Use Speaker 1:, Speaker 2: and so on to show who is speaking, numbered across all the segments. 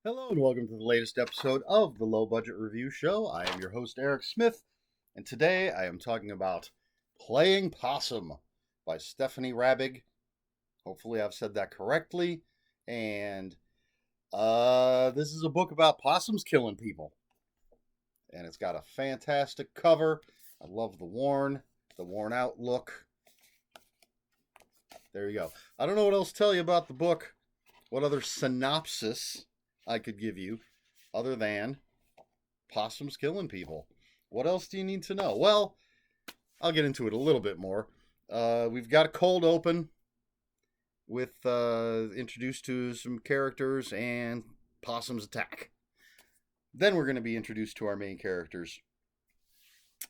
Speaker 1: Hello and welcome to the latest episode of the Low Budget Review Show. I am your host, Eric Smith, and today I am talking about Playing Possum by Stephanie Rabig. Hopefully I've said that correctly. And this is a book about possums killing people. And it's got a fantastic cover. I love the worn out look. There you go. I don't know what else to tell you about the book. What other synopsis I could give you other than possums killing people. What else do you need to know? Well, I'll get into it a little bit more. We've got a cold open with introduced to some characters and possums attack. Then we're going to be introduced to our main characters.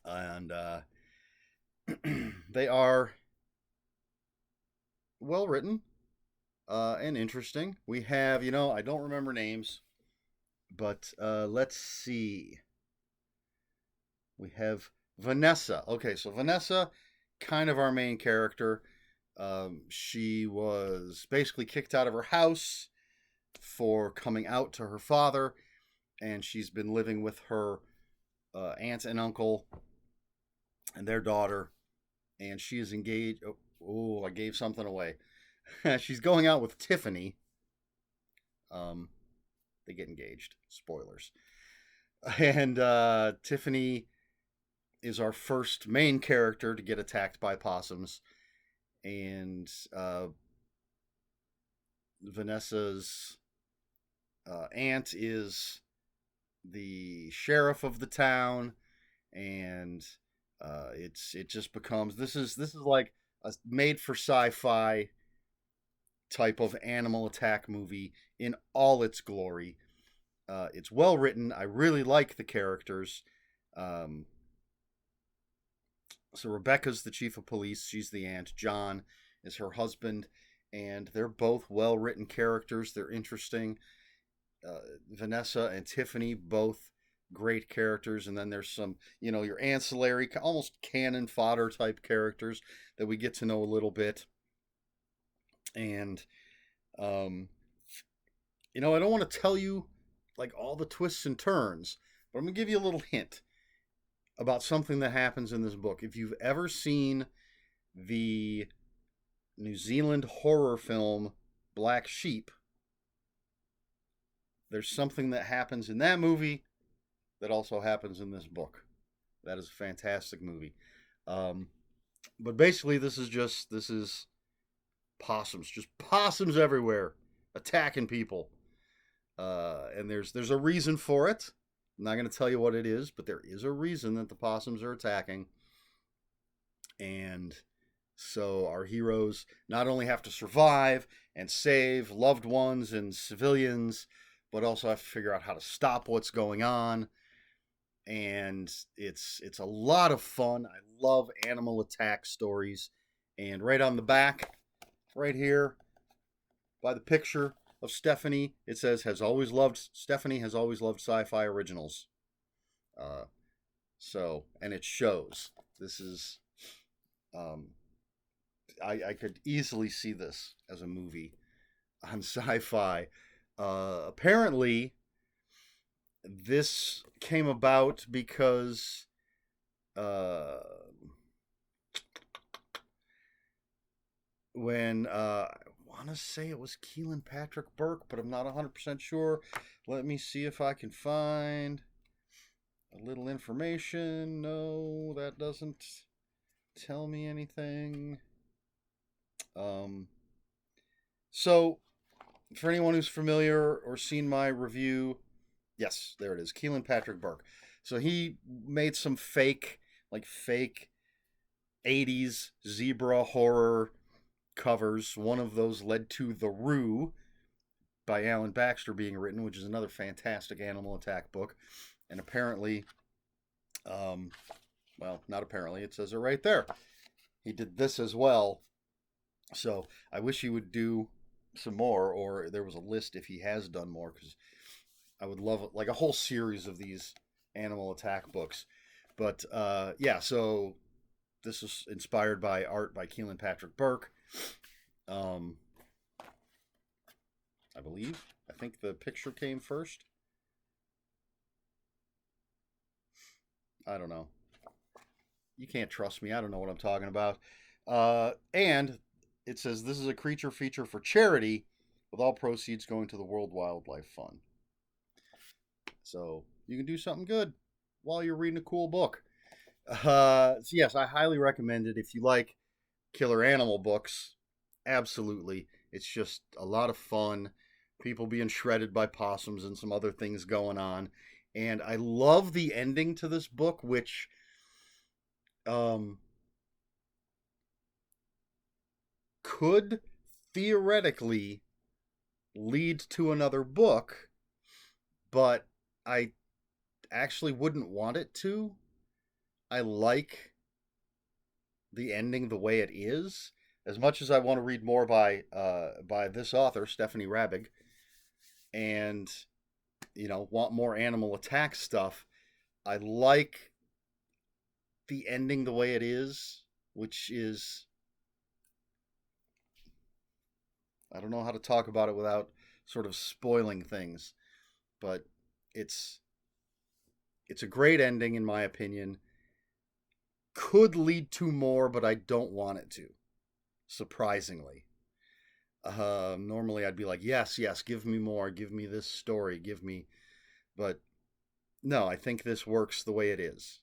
Speaker 1: And they are well written. And interesting. We have, I don't remember names, but let's see. We have Vanessa. Okay, so Vanessa, kind of our main character. She was basically kicked out of her house for coming out to her father, and she's been living with her aunt and uncle and their daughter, and she is engaged. Oh, I gave something away. She's going out with Tiffany. They get engaged. Spoilers. And Tiffany is our first main character to get attacked by possums. And Vanessa's aunt is the sheriff of the town. And it just becomes this is like a made for sci-fi type of animal attack movie in all its glory. It's well written. I really like the characters. So Rebecca's the chief of police. She's the aunt. John is her husband. And they're both well written characters. They're interesting. Vanessa and Tiffany, both great characters. And then there's some, your ancillary, almost cannon fodder type characters that we get to know a little bit. And, I don't want to tell you like all the twists and turns, but I'm going to give you a little hint about something that happens in this book. If you've ever seen the New Zealand horror film Black Sheep, there's something that happens in that movie that also happens in this book. That is a fantastic movie. But basically this is possums, just possums everywhere, attacking people. And there's a reason for it. I'm not going to tell you what it is, but there is a reason that the possums are attacking. And so our heroes not only have to survive and save loved ones and civilians, but also have to figure out how to stop what's going on. And it's a lot of fun. I love animal attack stories. And right on the back, right here, by the picture of Stephanie, it says Stephanie has always loved sci-fi originals. And it shows. This is, I could easily see this as a movie on sci-fi. Apparently, this came about because when I want to say it was Keelan Patrick Burke, but I'm not 100% sure. Let me see if I can find a little information. No, that doesn't tell me anything. So for anyone who's familiar or seen my review, yes, there it is, Keelan Patrick Burke. So he made some fake 80s zebra horror covers. One of those led to The Roo by Alan Baxter being written, which is another fantastic animal attack book. And apparently, not apparently, it says it right there, he did this as well. So I wish he would do some more, or there was a list if he has done more, because I would love like a whole series of these animal attack books. But so this is inspired by art by Keelan Patrick Burke. I believe. I think the picture came first. I don't know. You can't trust me. I don't know what I'm talking about. And it says this is a creature feature for charity, with all proceeds going to the World Wildlife Fund. So you can do something good while you're reading a cool book. So yes, I highly recommend it if you like killer animal books. Absolutely, it's just a lot of fun. People being shredded by possums and some other things going on, and I love the ending to this book, which um, could theoretically lead to another book, but I actually wouldn't want it to. I like the ending the way it is. As much as I want to read more by this author, Stephanie Rabig, and want more animal attack stuff, I like the ending the way it is, which is, I don't know how to talk about it without sort of spoiling things, but it's it's a great ending in my opinion. Could lead to more, but I don't want it to. Surprisingly, normally I'd be like, yes, yes, give me more, give me this story, give me, but no, I think this works the way it is.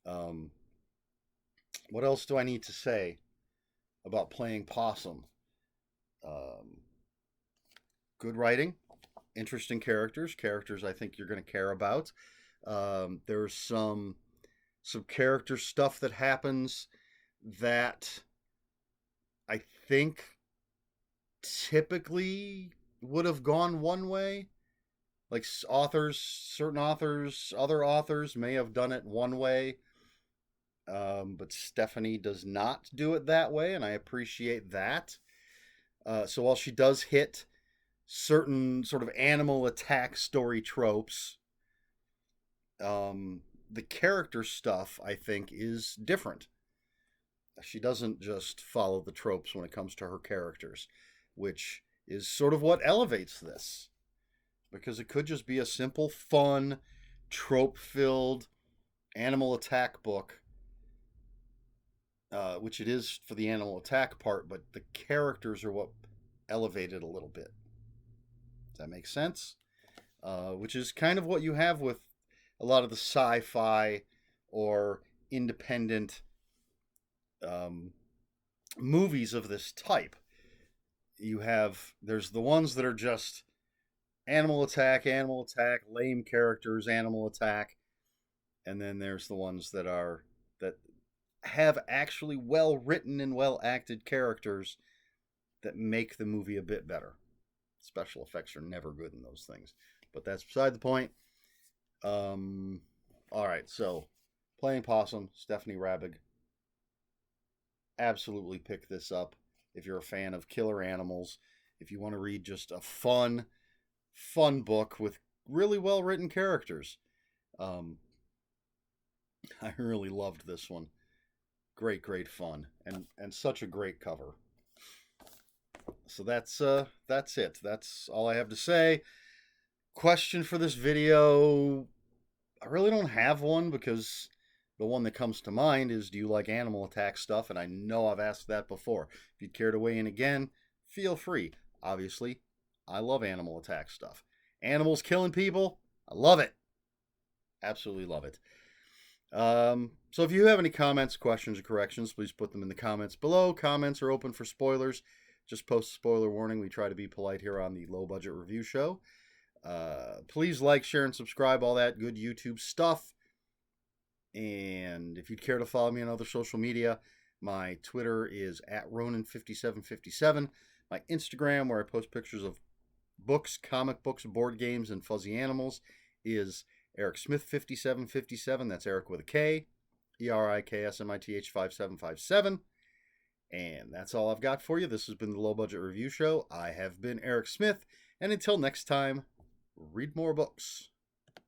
Speaker 1: Um, what else do I need to say about playing Possum? Um, Good writing, interesting characters I think you're going to care about. There's some character stuff that happens that I think typically would have gone one way. Like certain authors, other authors may have done it one way, but Stephanie does not do it that way, and I appreciate that. So while she does hit certain sort of animal attack story tropes, the character stuff I think is different. She doesn't just follow the tropes when it comes to her characters, which is sort of what elevates this. Because it could just be a simple, fun, trope filled animal attack book, which it is for the animal attack part, but the characters are what elevate it a little bit. Does that make sense? Which is kind of what you have with a lot of the sci fi or independent movies of this type. There's the ones that are just animal attack, lame characters, animal attack, and then there's the ones that have actually well written and well acted characters that make the movie a bit better. Special effects are never good in those things, but that's beside the point. All right, so playing Possum, Stephanie Rabig. Absolutely pick this up if you're a fan of killer animals. If you want to read just a fun book with really well written characters. I really loved this one. Great fun, and such a great cover. So that's it. That's all I have to say. Question for this video: I really don't have one because the one that comes to mind is, do you like animal attack stuff? And I know I've asked that before. If you'd care to weigh in again, feel free. Obviously, I love animal attack stuff. Animals killing people, I love it. Absolutely love it. So if you have any comments, questions, or corrections, please put them in the comments below. Comments are open for spoilers. Just post a spoiler warning. We try to be polite here on the Low Budget Review Show. Please like, share, and subscribe, all that good YouTube stuff. And if you'd care to follow me on other social media, my Twitter is @Ronin5757. My Instagram, where I post pictures of books, comic books, board games, and fuzzy animals, is Eric Smith 5757. That's Eric with a K. ERIKSMITH 5757. And that's all I've got for you. This has been the Low Budget Review Show. I have been Eric Smith. And until next time, read more books.